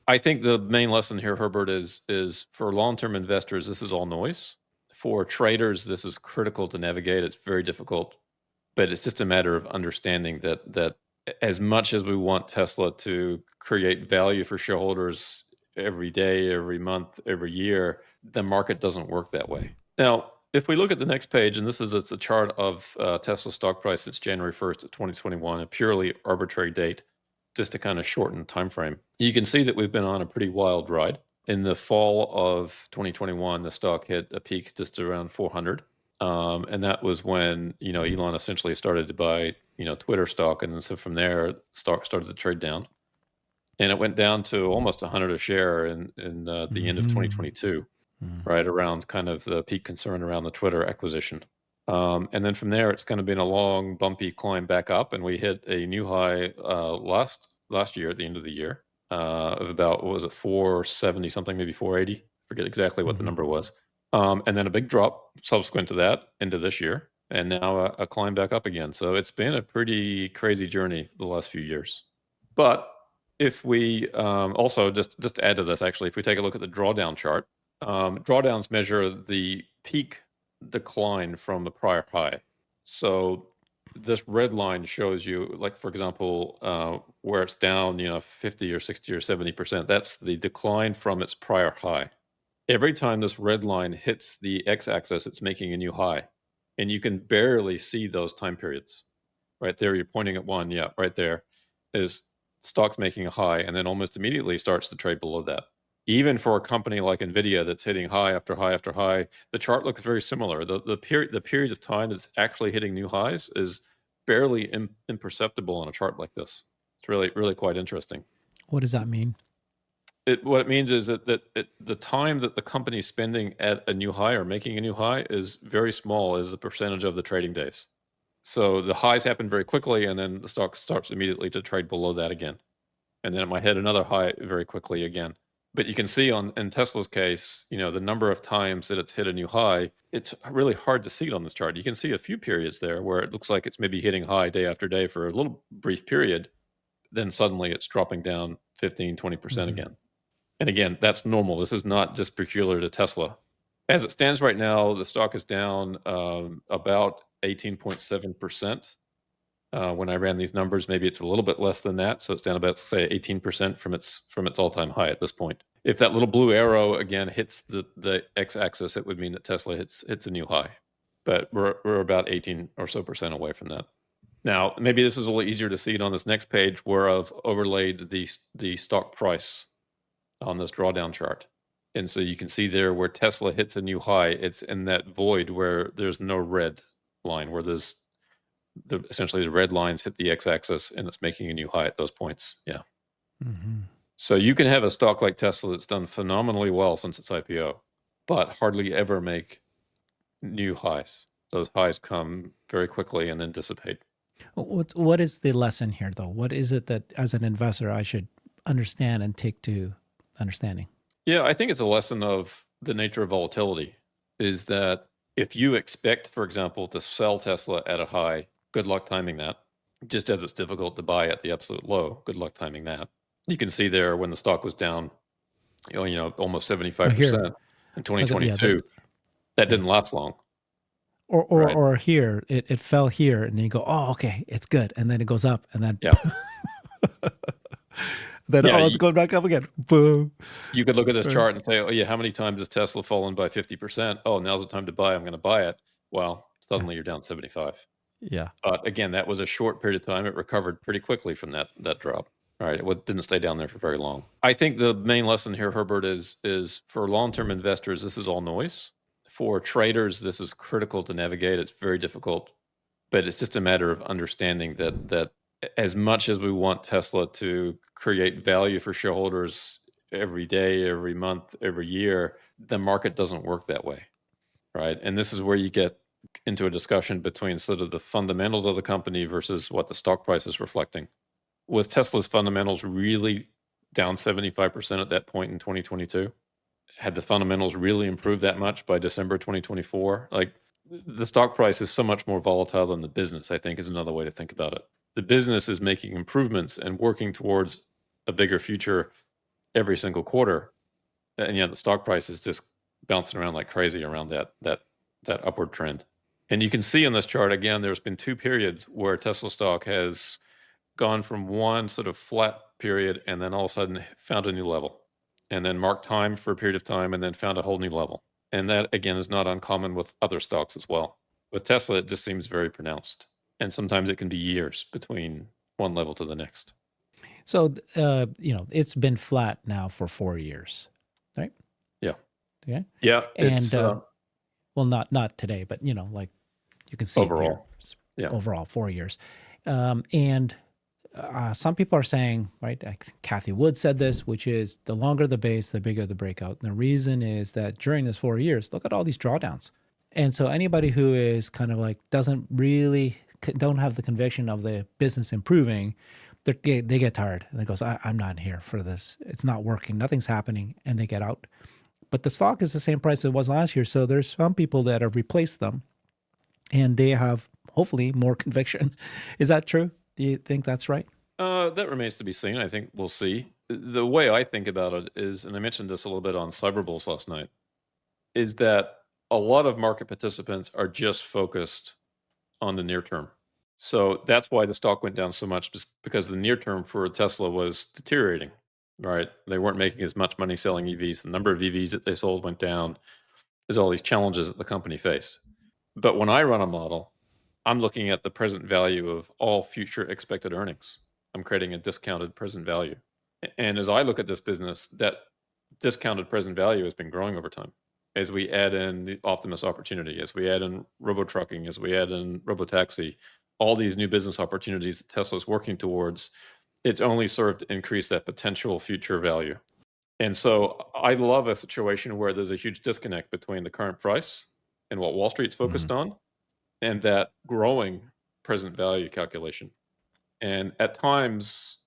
I think the main lesson here, Herbert, is for long-term investors, this is all noise. For traders, this is critical to navigate. It's very difficult, but it's just a matter of understanding that as much as we want Tesla to create value for shareholders every day, every month, every year, the market doesn't work that way. Now, if we look at the next page, and it's a chart of Tesla stock price since January 1st of 2021, a purely arbitrary date, just to kind of shorten time frame. You can see that we've been on a pretty wild ride. In the fall of 2021, the stock hit a peak just around 400. And that was when, Elon essentially started to buy, Twitter stock. And then so from there, stock started to trade down. And it went down to almost 100 a share in the end of 2022, right around kind of the peak concern around the Twitter acquisition. And then from there, it's kind of been a long, bumpy climb back up. And we hit a new high last year at the end of the year of about, what was it, 470 something, maybe 480. Forget exactly what the number was. And then a big drop subsequent to that into this year. And now a climb back up again. So it's been a pretty crazy journey the last few years. But if we also, just to add to this, actually, if we take a look at the drawdown chart, drawdowns measure the peak decline from the prior high. So this red line shows you, like, for example, where it's down, 50 or 60 or 70%. That's the decline from its prior high. Every time this red line hits the x-axis, it's making a new high. And you can barely see those time periods. Right there, you're pointing at one. Yeah, right there is stock's making a high and then almost immediately starts to trade below that. Even for a company like NVIDIA that's hitting high after high after high, the chart looks very similar. The period of time that's actually hitting new highs is barely imperceptible on a chart like this. It's really, really quite interesting. What does that mean? What it means is that the time that the company's spending at a new high or making a new high is very small as a percentage of the trading days. So the highs happen very quickly, and then the stock starts immediately to trade below that again. And then it might hit another high very quickly again. But you can see in Tesla's case, the number of times that it's hit a new high, it's really hard to see it on this chart. You can see a few periods there where it looks like it's maybe hitting high day after day for a little brief period. Then suddenly it's dropping down 15, 20% again. And again, that's normal. This is not just peculiar to Tesla. As it stands right now, the stock is down about 18.7%. When I ran these numbers, maybe it's a little bit less than that. So it's down about, say, 18% from its all-time high at this point. If that little blue arrow again hits the x-axis, it would mean that Tesla hits a new high. But we're about 18 or so percent away from that. Now, maybe this is a little easier to see it on this next page, where I've overlaid the stock price on this drawdown chart. And so you can see there where Tesla hits a new high, it's in that void where there's no red line, where there's essentially the red lines hit the x-axis and it's making a new high at those points. Yeah. So you can have a stock like Tesla that's done phenomenally well since its IPO, but hardly ever make new highs. Those highs come very quickly and then dissipate. What is the lesson here, though? What is it that, as an investor, I should understand and take to understanding? Yeah, I think it's a lesson of the nature of volatility, is that if you expect, for example, to sell Tesla at a high, good luck timing that. Just as it's difficult to buy at the absolute low, good luck timing that. You can see there when the stock was down, almost 75% in 2022. That didn't last long. Or here, it fell here, and then you go, oh, okay, it's good, and then it goes up, and then then it's going back up again. Boom. You could look at this chart and say, oh yeah, how many times has Tesla fallen by 50%? Oh, now's the time to buy. I'm going to buy it. Well, suddenly you're down 75. Yeah. But again, that was a short period of time. It recovered pretty quickly from that drop. Right. It didn't stay down there for very long. I think the main lesson here, Herbert, is for long-term investors, this is all noise. For traders, this is critical to navigate. It's very difficult, but it's just a matter of understanding that as much as we want Tesla to create value for shareholders every day, every month, every year, the market doesn't work that way. Right. And this is where you get into a discussion between sort of the fundamentals of the company versus what the stock price is reflecting. Was Tesla's fundamentals really down 75% at that point in 2022? Had the fundamentals really improved that much by December 2024? Like, the stock price is so much more volatile than the business, I think, is another way to think about it. The business is making improvements and working towards a bigger future every single quarter. And the stock price is just bouncing around like crazy around that upward trend. And you can see in this chart, again, there's been 2 periods where Tesla stock has gone from one sort of flat period and then all of a sudden found a new level, and then marked time for a period of time and then found a whole new level. And that, again, is not uncommon with other stocks as well. With Tesla, it just seems very pronounced. And sometimes it can be years between one level to the next. So, it's been flat now for 4 years, right? Yeah. Okay. Yeah. And, It's well, not today, but, like you can see it here, overall. Yeah. overall 4 years. And some people are saying, right, Kathy Wood said this, which is the longer the base, the bigger the breakout. And the reason is that during this 4 years, look at all these drawdowns. And so anybody who is kind of like don't have the conviction of the business improving, they get tired and they goes, I'm not here for this. It's not working. Nothing's happening. And they get out. But the stock is the same price it was last year. So there's some people that have replaced them and they have hopefully more conviction. Is that true? Do you think that's right? That remains to be seen. I think we'll see. The way I think about it is, and I mentioned this a little bit on Cyber Bulls last night, is that a lot of market participants are just focused on the near term. So that's why the stock went down so much, just because the near term for Tesla was deteriorating, right? They weren't making as much money selling EVs. The number of EVs that they sold went down. There's all these challenges that the company faced. But when I run a model, I'm looking at the present value of all future expected earnings. I'm creating a discounted present value. And as I look at this business, that discounted present value has been growing over time. As we add in the Optimus opportunity, as we add in robo-trucking, as we add in robotaxi, all these new business opportunities that Tesla's working towards, it's only served to increase that potential future value. And so I love a situation where there's a huge disconnect between the current price and what Wall Street's focused on, and that growing present value calculation. And at times,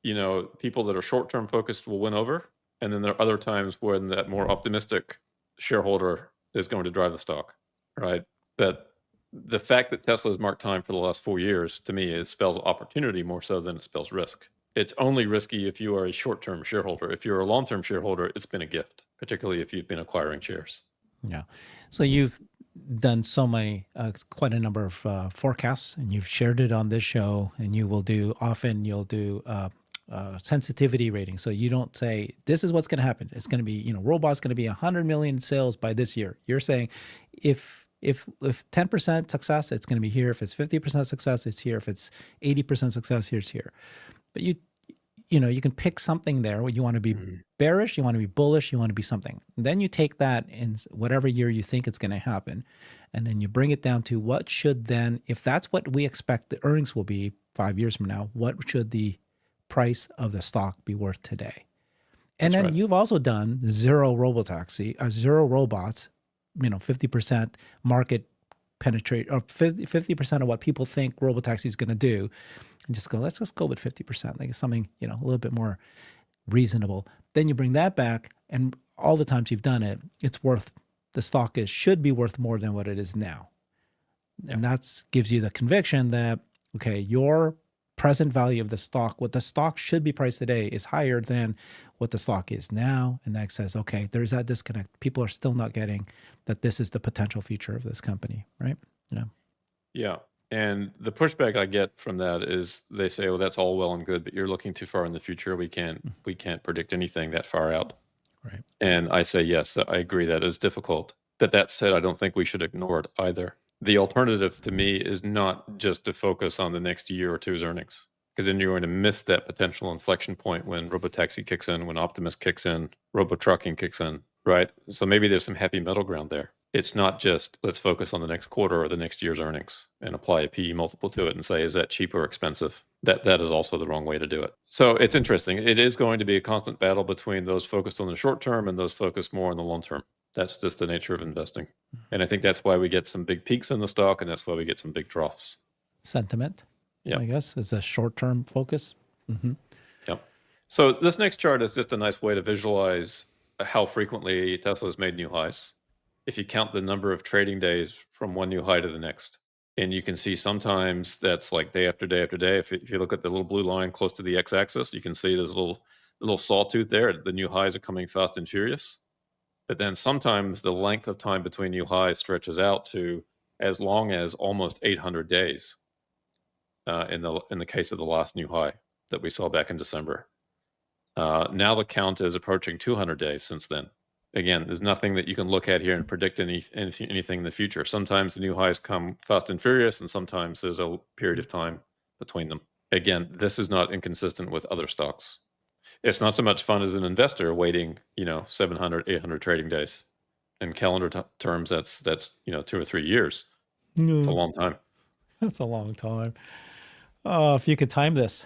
people that are short-term focused will win over. And then there are other times when that more optimistic shareholder is going to drive the stock, right? But the fact that Tesla has marked time for the last 4 years, to me, it spells opportunity more so than it spells risk. It's only risky if you are a short-term shareholder. If you're a long-term shareholder, it's been a gift, particularly if you've been acquiring shares. Yeah. So you've done quite a number of forecasts, and you've shared it on this show. And you'll do sensitivity rating. So you don't say this is what's going to happen. It's going to be robots going to be 100 million sales by this year. You're saying if 10% success, it's going to be here. If it's 50% success, it's here. If it's 80% success, here's here. But you can pick something there where you want to be bearish, you want to be bullish, you want to be something. And then you take that in whatever year you think it's going to happen, and then you bring it down to what should then, if that's what we expect the earnings will be 5 years from now, what should the price of the stock be worth today? And That's then right. you've also done zero robots, 50% market penetrate, or 50% of what people think robotaxi is going to do, and let's just go with 50%, like something, a little bit more reasonable. Then you bring that back, and all the times you've done it, the stock should be worth more than what it is now. And that gives you the conviction that, okay, your present value of the stock, what the stock should be priced today, is higher than what the stock is now. And that says, okay, there's that disconnect. People are still not getting that this is the potential future of this company, right? Yeah. And the pushback I get from that is they say, "Oh, that's all well and good, but you're looking too far in the future. We can't predict anything that far out." Right. And I say, yes, I agree that is difficult. But that said, I don't think we should ignore it either. The alternative to me is not just to focus on the next year or two's earnings, because then you're going to miss that potential inflection point when robotaxi kicks in, when Optimus kicks in, robo-trucking kicks in, right? So maybe there's some happy middle ground there. It's not just let's focus on the next quarter or the next year's earnings and apply a PE multiple to it and say, is that cheap or expensive? That is also the wrong way to do it. So it's interesting. It is going to be a constant battle between those focused on the short term and those focused more on the long term. That's just the nature of investing. And I think that's why we get some big peaks in the stock, and that's why we get some big troughs. Sentiment, I guess, is a short-term focus. Yep. So this next chart is just a nice way to visualize how frequently Tesla has made new highs. If you count the number of trading days from one new high to the next. And you can see sometimes that's like day after day after day. If you look at the little blue line close to the x-axis, you can see there's a little little sawtooth there. The new highs are coming fast and furious. But then sometimes the length of time between new highs stretches out to as long as almost 800 days in the case of the last new high that we saw back in December. Now the count is approaching 200 days since then. Again, there's nothing that you can look at here and predict anything in the future. Sometimes the new highs come fast and furious, and sometimes there's a period of time between them. Again, this is not inconsistent with other stocks. It's not so much fun as an investor waiting, 700, 800 trading days. In calendar terms, that's 2 or 3 years. It's a long time. That's a long time. Oh, if you could time this,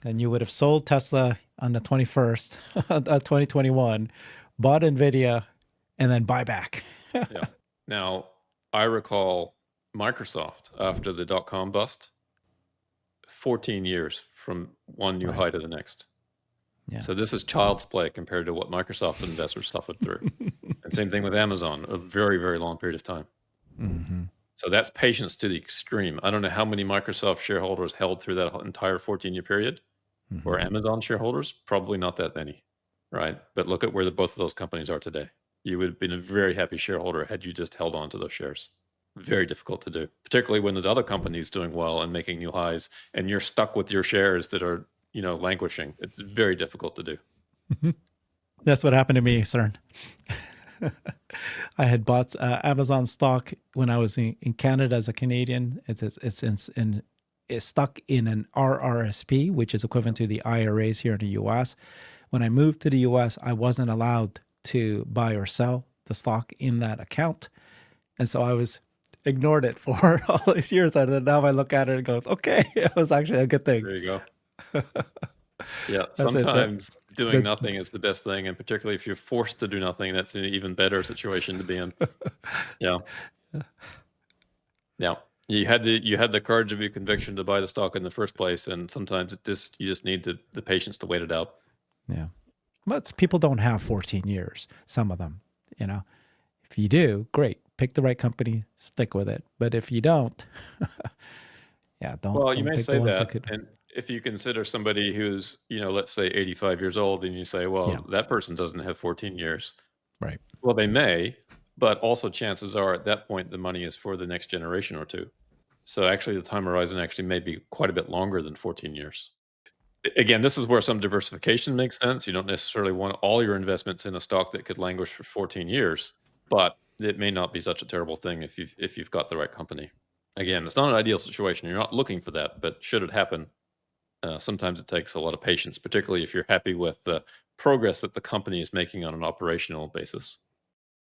then you would have sold Tesla on the 21st of 2021, bought NVIDIA, and then buy back. Yeah. Now, I recall Microsoft after the dot-com bust, 14 years from one new high to the next. Yeah. So this is child's play compared to what Microsoft investors suffered through. And same thing with Amazon, a very, very long period of time. Mm-hmm. So that's patience to the extreme. I don't know how many Microsoft shareholders held through that entire 14-year period, or Amazon shareholders, probably not that many, right? But look at where both of those companies are today. You would have been a very happy shareholder had you just held on to those shares. Very difficult to do, particularly when there's other companies doing well and making new highs, and you're stuck with your shares that are, languishing. It's very difficult to do. That's what happened to me, Cern. I had bought Amazon stock when I was in Canada as a Canadian. It's stuck in an RRSP, which is equivalent to the IRAs here in the US. When I moved to the US, I wasn't allowed to buy or sell the stock in that account. And so I ignored it for all these years. And now I look at it and go, okay, it was actually a good thing. There you go. Yeah, sometimes doing nothing is the best thing, and particularly if you're forced to do nothing, that's an even better situation to be in. Yeah. You had the courage of your conviction to buy the stock in the first place, and sometimes you just need the patience to wait it out. Yeah, but people don't have 14 years. Some of them, if you do, great, pick the right company, stick with it. But if you don't, don't. Well, you don't may pick say the ones that, and if you consider somebody who's, let's say 85 years old, and you say, well, that person doesn't have 14 years. Right. Well, they may, but also chances are at that point, the money is for the next generation or two. So actually the time horizon actually may be quite a bit longer than 14 years. Again, this is where some diversification makes sense. You don't necessarily want all your investments in a stock that could languish for 14 years, but it may not be such a terrible thing if you've got the right company. Again, it's not an ideal situation. You're not looking for that, but should it happen, sometimes it takes a lot of patience, particularly if you're happy with the progress that the company is making on an operational basis.